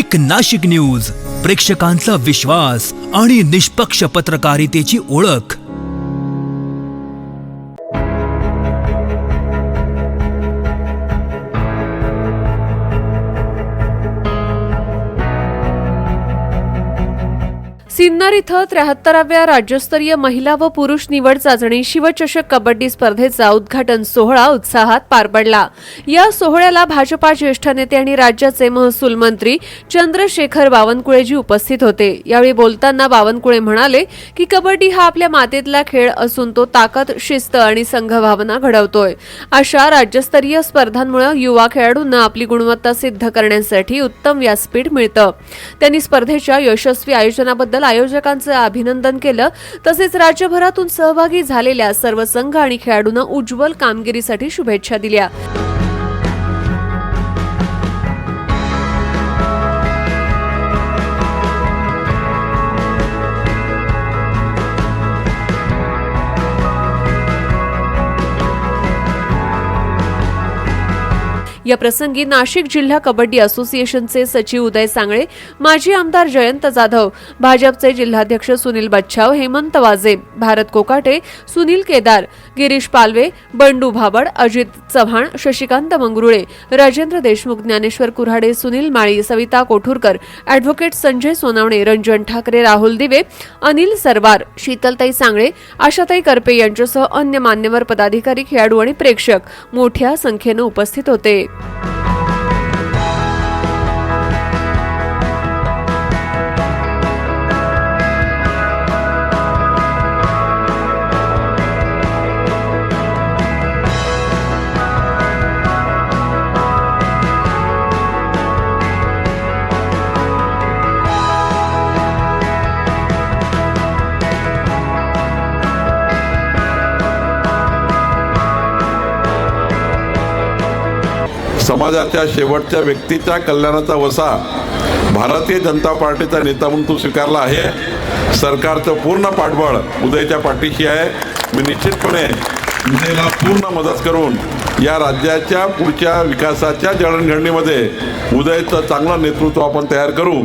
एक नाशिक न्यूज, प्रेक्षकांचा विश्वास आणि निष्पक्ष पत्रकारितेची ओळख। सिन्नर इथं 73व्या राज्यस्तरीय महिला व पुरुष निवड चाचणी शिवचषक कबड्डी स्पर्धेचा उद्घाटन सोहळा उत्साहात पार पडला। या सोहळ्याला भाजपा ज्येष्ठ नेते आणि राज्याचे महसूल मंत्री चंद्रशेखर बावनकुळेजी उपस्थित होते। यावेळी बोलताना बावनकुळे म्हणाले की कबड्डी हा आपल्या मातीतला खेळ असून तो ताकद, शिस्त आणि संघभावना घडवतोय। अशा राज्यस्तरीय स्पर्धांमुळे युवा खेळाडूंना आपली गुणवत्ता सिद्ध करण्यासाठी उत्तम व्यासपीठ मिळतं। त्यांनी स्पर्धेच्या यशस्वी आयोजनाबद्दल आयोजकांचे अभिनंदन केलं। तसेच राज्यभरातून सहभागी झालेल्या सर्व संघ आणि खेळाडूंना उज्ज्वल कामगिरीसाठी शुभेच्छा दिल्या। या प्रसंगी नाशिक जिल्हा कबड्डी असोसिएशनचे सचिव उदय सांगळे, माजी आमदार जयंत जाधव, भाजपचे जिल्हाध्यक्ष सुनील बच्छाव, हेमंत वाजे, भारत कोकाटे, सुनील केदार, गिरीश पालवे, बंडू भाबड, अजित चव्हाण, शशिकांत मंगरुळे, राजेंद्र देशमुख, ज्ञानेश्वर कुऱ्हाडे, सुनील माळी, सविता कोठुरकर, ॲडव्होकेट संजय सोनावणे, रंजन ठाकरे, राहुल दिवे, अनिल सरवार, शीतलताई सांगळे, आशाताई करपे यांच्यासह अन्य मान्यवर पदाधिकारी, खेळाडू आणि प्रेक्षक मोठ्या संख्येने उपस्थित होते। समाजाच्या शेवटच्या व्यक्तीच्या कल्याणाचा वसा भारतीय जनता पार्टीचा नेता म्हणून तू स्वीकारला आहे। सरकारचं पूर्ण पाठबळ उदयच्या पाठीशी आहे। मी निश्चितपणे उदयला पूर्ण मदत करून या राज्याच्या पुढच्या विकासाच्या जडणघडणीमध्ये उदयचं चांगलं नेतृत्व आपण तयार करू।